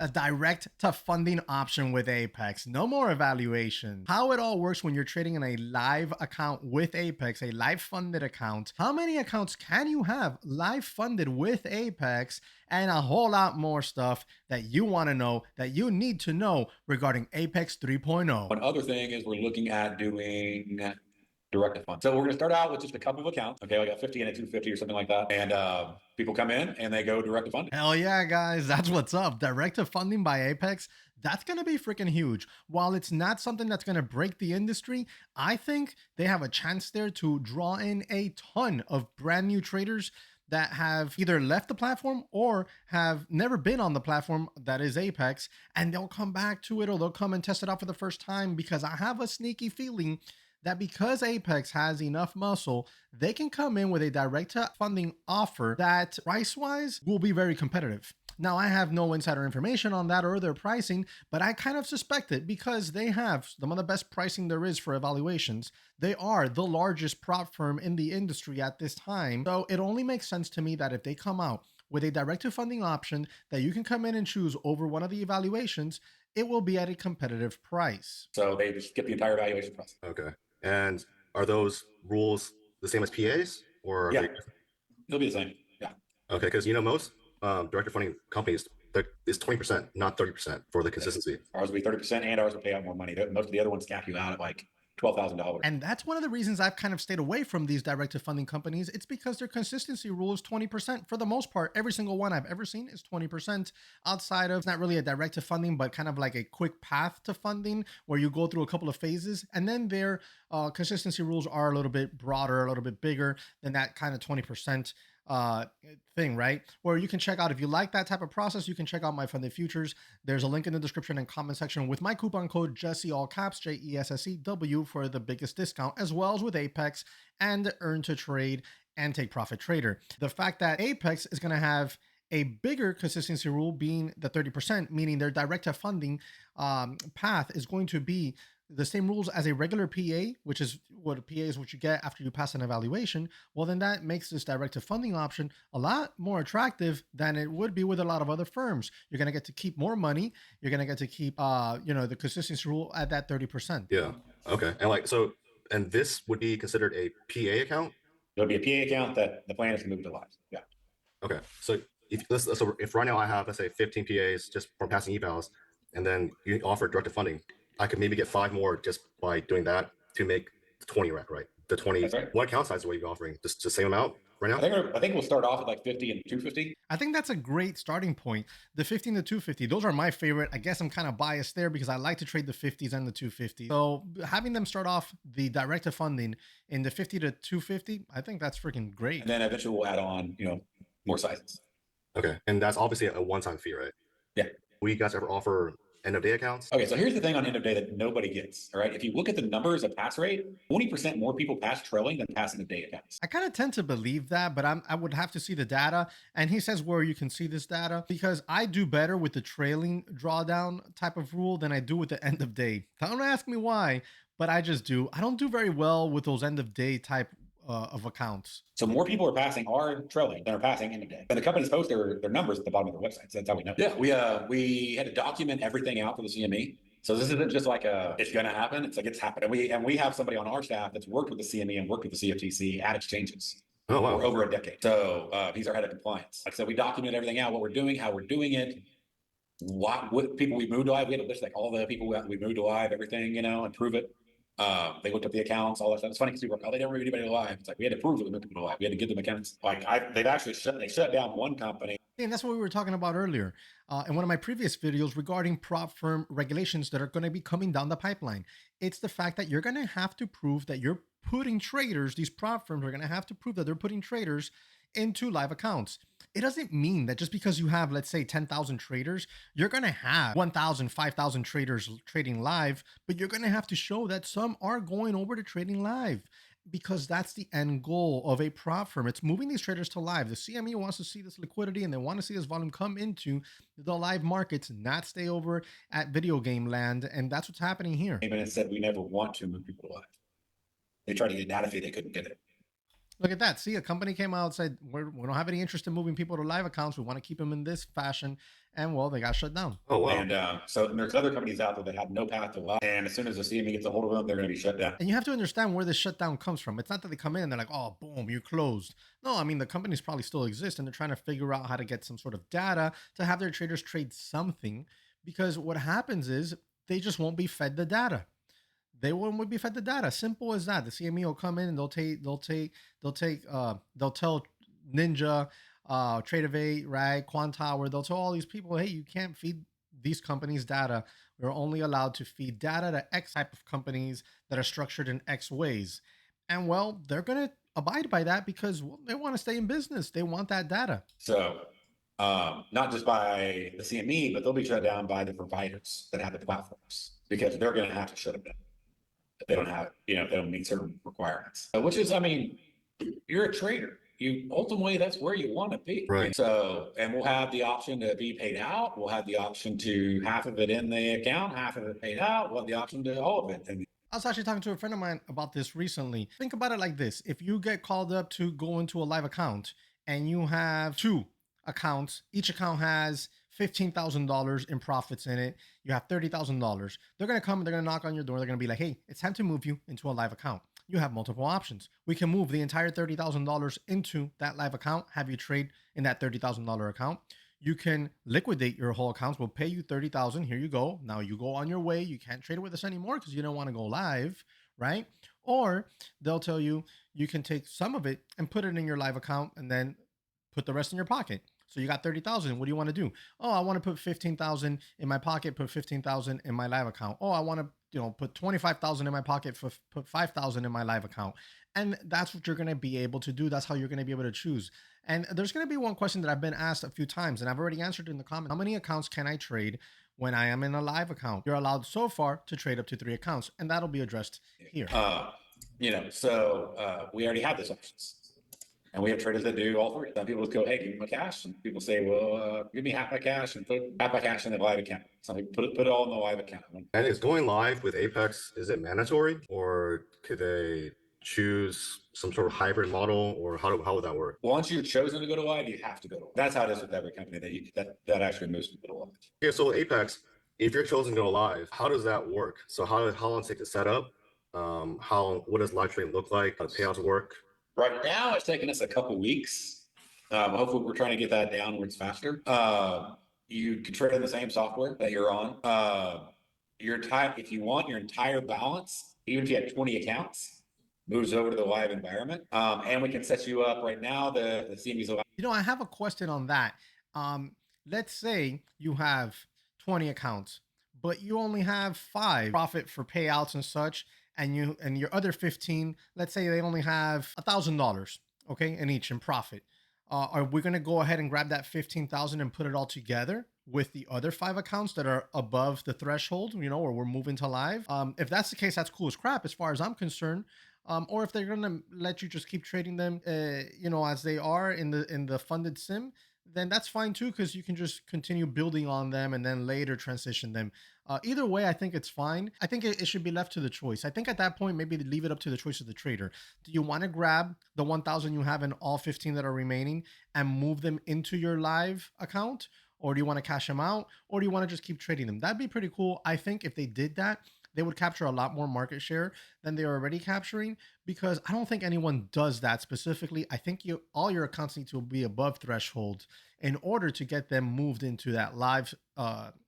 A direct to funding option with Apex. No more evaluation. How it all works when you're trading in a live account with Apex, a live funded account. How many accounts can you have live funded with Apex? And a whole lot more stuff that you want to know, that you need to know regarding Apex 3.0. One other thing is we're looking at doing direct to fund. So we're going to start out with just a couple of accounts. Okay, like a 50 and a 250 or something like that. And people come in and they go direct to funding. Hell yeah, guys. That's what's up. Direct to funding by Apex. That's going to be freaking huge. While it's not something that's going to break the industry, I think they have a chance there to draw in a ton of brand new traders that have either left the platform or have never been on the platform that is Apex, and they'll come back to it or they'll come and test it out for the first time, because I have a sneaky feeling that because Apex has enough muscle, they can come in with a direct funding offer that price-wise will be very competitive. Now, I have no insider information on that or their pricing, but I kind of suspect it because they have some of the best pricing there is for evaluations. They are the largest prop firm in the industry at this time. So it only makes sense to me that if they come out with a direct to funding option that you can come in and choose over one of the evaluations, it will be at a competitive price. So they just get the entire evaluation process. Okay. And are those rules the same as PAs, or yeah, it'll be the same. Yeah. Okay, because most direct funding companies, is 20%, not 30% for the consistency. Ours will be 30%, and ours will pay out more money. Most of the other ones cap you out at like $12,000. And that's one of the reasons I've kind of stayed away from these direct to funding companies. It's because their consistency rule is 20%. For the most part, every single one I've ever seen is 20%. Outside of, it's not really a direct to funding, but kind of like a quick path to funding where you go through a couple of phases. And then their consistency rules are a little bit broader, a little bit bigger than that kind of 20% thing, right? Where you can check out, if you like that type of process, you can check out my funded futures. There's a link in the description and comment section with my coupon code Jesse, all caps, JESSEW, for the biggest discount, as well as with Apex and Earn to Trade and Take Profit Trader. The fact that Apex is going to have a bigger consistency rule being the 30%, meaning their direct to funding path is going to be the same rules as a regular PA, which is what a PA is what you get after you pass an evaluation. Well, then that makes this direct to funding option a lot more attractive than it would be with a lot of other firms. You're going to get to keep more money. You're going to get to keep, the consistency rule at that 30%. Yeah. Okay. And this would be considered a PA account? It'll be a PA account that the plan is to move to live. Yeah. Okay. So if right now I have, let's say 15 PAs just from passing evals, and then you offer direct to funding, I could maybe get 5 more just by doing that to make 20, right? The 20. That's right. What account size are you offering? Just the same amount right now? I think we'll start off at like 50 and 250. I think that's a great starting point. The 50 and the 250, those are my favorite. I guess I'm kind of biased there because I like to trade the 50s and the 250s. So having them start off the direct to funding in the 50 to 250, I think that's freaking great. And then eventually we'll add on, more sizes. Okay. And that's obviously a one-time fee, right? Yeah. Will you guys ever offer end of day accounts? Okay, so here's the thing on end of day that nobody gets. All right, if you look at the numbers of pass rate, 20% more people pass trailing than pass end of day accounts. I kind of tend to believe that, but I would have to see the data. And he says where you can see this data, because I do better with the trailing drawdown type of rule than I do with the end of day. Don't ask me why, but I just do. I don't do very well with those end of day type of accounts. So more people are passing our trailing than are passing end of day. And the companies post their numbers at the bottom of their websites. That's how we know. Yeah, we had to document everything out for the CME. So this isn't just like it's going to happen. It's like it's happened. And we have somebody on our staff that's worked with the CME and worked with the CFTC at exchanges for over a decade. So he's our head of compliance. Like I said, we document everything out, what we're doing, how we're doing it, what people we moved to live. We had to list like all the people we moved to live, everything, and prove it. They looked up the accounts, all that stuff. It's funny because we were, they never moved anybody to live. It's like we had to prove that we moved people to live. We had to give them accounts. Like they've actually shut down one company. And that's what we were talking about earlier in one of my previous videos regarding prop firm regulations that are going to be coming down the pipeline. It's the fact that you're going to have to prove that you're putting traders, these prop firms are going to have to prove that they're putting traders into live accounts. It doesn't mean that just because you have, let's say, 10,000 traders, you're going to have 1,000, 5,000 traders trading live, but you're going to have to show that some are going over to trading live, because that's the end goal of a prop firm. It's moving these traders to live. The CME wants to see this liquidity and they want to see this volume come into the live markets, not stay over at video game land. And that's what's happening here. And it said we never want to move people to live. They tried to get a data fee, they couldn't get it. Look at that. See, a company came out and said, we don't have any interest in moving people to live accounts. We want to keep them in this fashion. And well, they got shut down. Oh, wow. And so there's other companies out there that have no path to live. And as soon as the CME gets a hold of them, they're going to be shut down. And you have to understand where this shutdown comes from. It's not that they come in and they're like, oh, boom, you're closed. No, I mean, the companies probably still exist and they're trying to figure out how to get some sort of data to have their traders trade something. Because what happens is they just won't be fed the data. They won't be fed the data. Simple as that. The CME will come in and they'll tell Ninja, Tradeovate, right, Quantower, they'll tell all these people, hey, you can't feed these companies data. We're only allowed to feed data to X type of companies that are structured in X ways. And well, they're gonna abide by that because they want to stay in business. They want that data. So not just by the CME, but they'll be shut down by the providers that have the platforms because they're going to have to shut them down. They don't have, they don't meet certain requirements, which is, I mean, you're a trader. You ultimately, that's where you want to be. Right. So, and we'll have the option to be paid out. We'll have the option to half of it in the account, half of it paid out. We'll have the option to all of it. And I was actually talking to a friend of mine about this recently. Think about it like this. If you get called up to go into a live account and you have two accounts, each account has $15,000 in profits in it. You have $30,000. They're going to come and they're going to knock on your door. They're going to be like, hey, it's time to move you into a live account. You have multiple options. We can move the entire $30,000 into that live account, have you trade in that $30,000 account. You can liquidate your whole accounts. We'll pay you $30,000. Here you go. Now you go on your way. You can't trade with us anymore because you don't want to go live, right? Or they'll tell you you can take some of it and put it in your live account and then put the rest in your pocket. So you got 30,000. What do you want to do? Oh, I want to put 15,000 in my pocket, put 15,000 in my live account. Oh, I want to, put 25,000 in my pocket, put 5,000 in my live account. And that's what you're going to be able to do. That's how you're going to be able to choose. And there's going to be one question that I've been asked a few times, and I've already answered in the comments. How many accounts can I trade when I am in a live account? You're allowed so far to trade up to 3 accounts, and that'll be addressed here. We already have those options. And we have traders that do all three. Some people just go, hey, give me my cash. And people say, well, give me half my cash and put half my cash in the live account. Some people put it all in the live account. And is going live with Apex, is it mandatory, or could they choose some sort of hybrid model, or how would that work? Once you've chosen to go to live, you have to go to live. That's how it is with every company that actually moves to go to live. Yeah, so Apex, if you're chosen to go live, how does that work? So how long does it take to set up? What does live trading look like? How do payouts work? Right now, it's taking us a couple weeks. Hopefully, we're trying to get that down where it's faster. You can trade in the same software that you're on. If you want your entire balance, even if you have 20 accounts, moves over to the live environment. And we can set you up right now. The CME's allowed. I have a question on that. Let's say you have 20 accounts, but you only have 5 profit for payouts and such. And your other 15, let's say they only have $1,000, okay, in each in profit. Are we going to go ahead and grab that 15,000 and put it all together with the other 5 accounts that are above the threshold, or we're moving to live? If that's the case, that's cool as crap as far as I'm concerned. Or if they're going to let you just keep trading them, as they are in the funded sim, then that's fine too, because you can just continue building on them and then later transition them. Either way, I think it's fine. I think it should be left to the choice. I think at that point, maybe leave it up to the choice of the trader. Do you want to grab the 1,000 you have in all 15 that are remaining and move them into your live account? Or do you want to cash them out? Or do you want to just keep trading them? That'd be pretty cool. I think if they did that, they would capture a lot more market share than they're already capturing, because I don't think anyone does that specifically. I think all your accounts need to be above threshold in order to get them moved into that live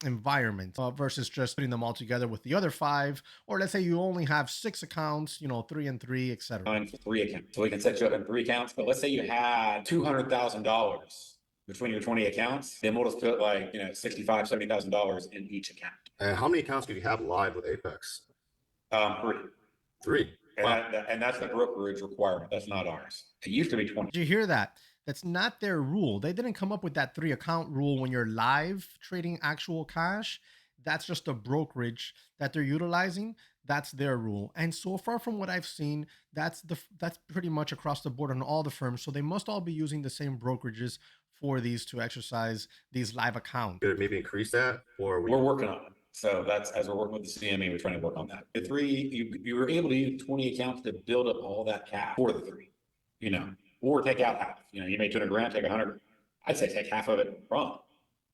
environment versus just putting them all together with the other 5. Or let's say you only have 6 accounts, 3 and 3, etc. For 3 accounts. So we can set you up in 3 accounts. But let's say you had $200,000 between your 20 accounts, then we'll just put like, $65,000, $70,000 in each account. And how many accounts do you have live with Apex? 3. 3. And, wow. And that's the brokerage requirement. That's not ours. It used to be 20. Did you hear that? That's not their rule. They didn't come up with that 3 account rule when you're live trading actual cash. That's just a brokerage that they're utilizing. That's their rule. And so far from what I've seen, that's pretty much across the board on all the firms. So they must all be using the same brokerages for these to exercise these live accounts. Could it maybe increase that? Or we're working on it. So that's, as we're working with the CME, we're trying to work on that. The 3, you were able to use 20 accounts to build up all that cash for the 3. or take out half. You made 200 grand, take 100. I'd say take half of it, run.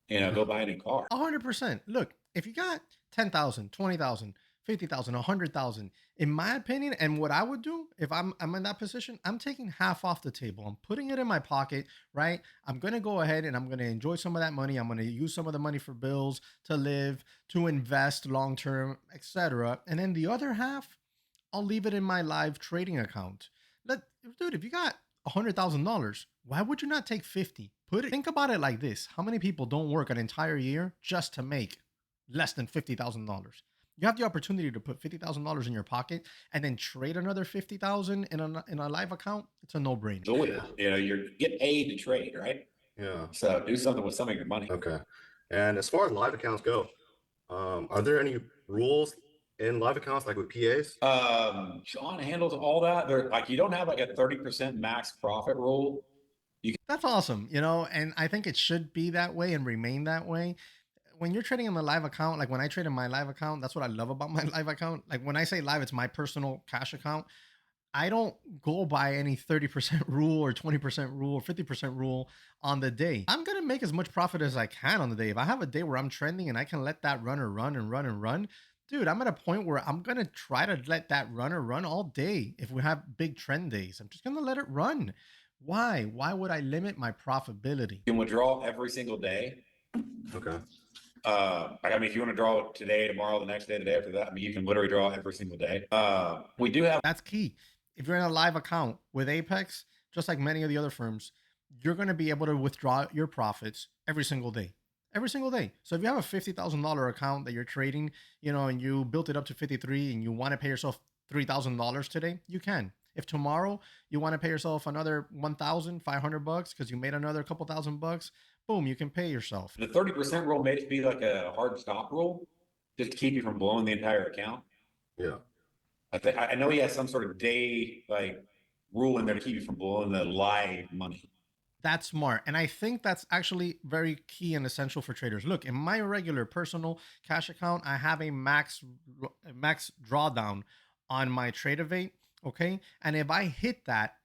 Go buy a new car. 100%. Look, if you got 10,000, 20,000, 50,000, 100,000, in my opinion, and what I would do if I'm in that position, I'm taking half off the table. I'm putting it in my pocket, right? I'm going to go ahead and I'm going to enjoy some of that money. I'm going to use some of the money for bills, to live, to invest long term, etc. And then the other half, I'll leave it in my live trading account. Dude, if you got $100,000, why would you not take 50? Think about it like this. How many people don't work an entire year just to make less than $50,000? You have the opportunity to put $50,000 in your pocket and then trade another 50,000 in a live account. It's a no-brainer. So you get paid to trade, right? Yeah. So do something with some of your money. Okay. And as far as live accounts go, are there any rules in live accounts, like with PAs? Sean handles all that. You don't have like a 30% max profit rule. That's awesome, and I think it should be that way and remain that way. When you're trading in the live account, like when I trade in my live account, that's what I love about my live account. Like when I say live, it's my personal cash account. I don't go by any 30% rule or 20% rule or 50% rule on the day. I'm going to make as much profit as I can on the day. If I have a day where I'm trending and I can let that runner run and run and run, dude, I'm at a point where I'm going to try to let that runner run all day. If we have big trend days, I'm just going to let it run. Why? Why would I limit my profitability? You can withdraw every single day. Okay. If you want to draw today, tomorrow, the next day, the day after that, you can literally draw every single day. We do have. That's key. If you're in a live account with Apex, just like many of the other firms, you're going to be able to withdraw your profits every single day. Every single day. So if you have a $50,000 account that you're trading, and you built it up to 53 and you want to pay yourself $3,000 today, you can. If tomorrow you want to pay yourself another $1,500 because you made another couple $1,000, boom, you can pay yourself. The 30% rule made it be like a hard stop rule, just to keep you from blowing the entire account. Yeah. I know he has some sort of day rule in there to keep you from blowing the live money. That's smart. And I think that's actually very key and essential for traders. Look, in my regular personal cash account, I have a max drawdown on my Trade-Evade. Okay. And if I hit that,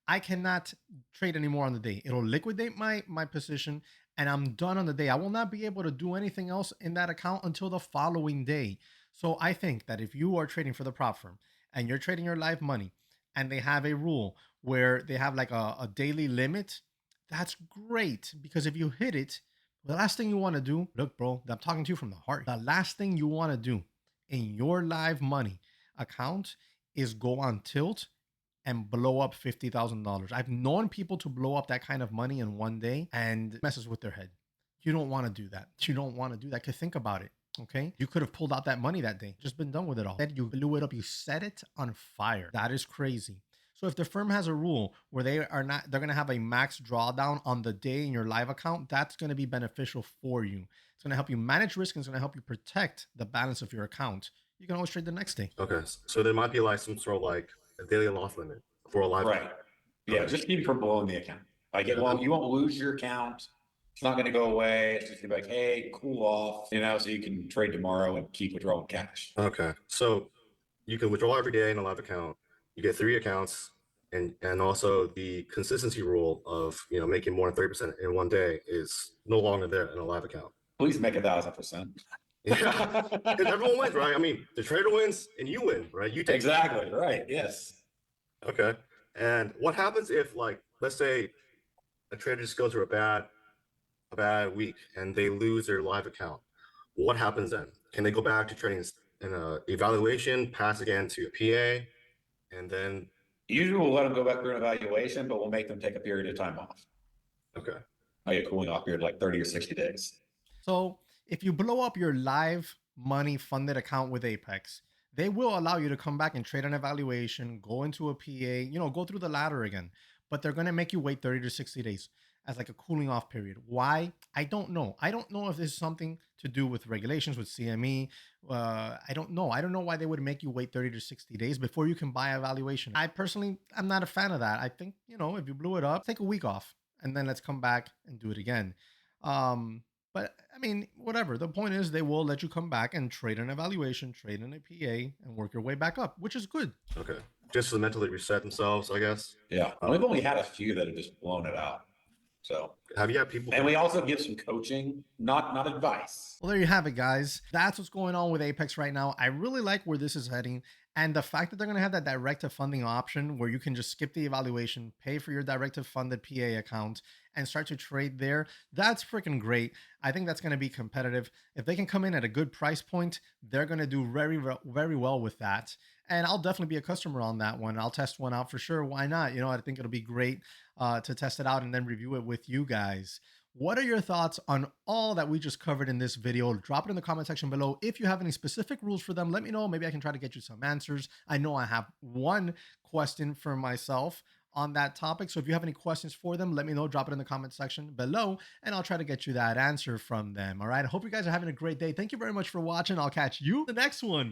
I cannot trade anymore on the day. It'll liquidate my position and I'm done on the day. I will not be able to do anything else in that account until the following day. So I think that if you are trading for the prop firm and you're trading your live money and they have a rule where they have like a daily limit, that's great, because if you hit it, the last thing you want to do, look, bro, I'm talking to you from the heart. The last thing you want to do in your live money account is go on tilt and blow up $50,000. I've known people to blow up that kind of money in one day and messes with their head. You don't want to do that. You don't want to do that, because think about it. Okay. You could have pulled out that money that day, just been done with it all. Then you blew it up. You set it on fire. That is crazy. So if the firm has a rule where they're going to have a max drawdown on the day in your live account, that's going to be beneficial for you. It's going to help you manage risk and it's going to help you protect the balance of your account. You can always trade the next day. Okay. So there might be like some sort of like a daily loss limit for a live right. account. Yeah. Okay. Just keep you from blowing the account. You won't lose your account. It's not going to go away. It's just going to be like, hey, cool off, so you can trade tomorrow and keep withdrawing cash. Okay. So you can withdraw every day in a live account. You get 3 accounts, and also the consistency rule of, making more than 30% in one day is no longer there in a live account. Please make 1,000%. Yeah. Because everyone wins, right? I mean, the trader wins and you win, right? You take exactly. Right. Yes. Okay. And what happens if, like, let's say a trader just goes through a bad week and they lose their live account? What happens then? Can they go back to trading in a evaluation, pass again to a PA, and then? Usually we'll let them go back through an evaluation, but we'll make them take a period of time off. Okay. Like a cooling off period, like 30 or 60 days. So if you blow up your live money funded account with Apex, they will allow you to come back and trade an evaluation, go into a PA, go through the ladder again. But they're going to make you wait 30 to 60 days as like a cooling off period. Why? I don't know. I don't know if this is something to do with regulations with CME. I don't know. I don't know why they would make you wait 30 to 60 days before you can buy a valuation. I personally, I'm not a fan of that. I think, if you blew it up, take a week off and then let's come back and do it again. But I mean, whatever. The point is they will let you come back and trade an evaluation, trade in a PA and work your way back up, which is good. Okay. just to mentally reset themselves, I guess. Yeah. We've only had a few that have just blown it out. So Have you had people? and we also give some coaching, not advice. Well, there you have it, guys. That's what's going on with Apex right now. I really like where this is heading. And the fact that they're going to have that direct to funding option where you can just skip the evaluation, pay for your direct to funded PA account, and start to trade there, that's freaking great. I think that's going to be competitive. If they can come in at a good price point, they're going to do very well with that. And I'll definitely be a customer on that one. I'll test one out for sure. Why not? You know, I think it'll be great to test it out and then review it with you guys. What are your thoughts on all that we just covered in this video? Drop it in the comment section below. If you have any specific rules for them, let me know. Maybe I can try to get you some answers. I know I have one question for myself on that topic. So if you have any questions for them, let me know. Drop it in the comment section below, and I'll try to get you that answer from them. All right. I hope you guys are having a great day. Thank you very much for watching. I'll catch you the next one.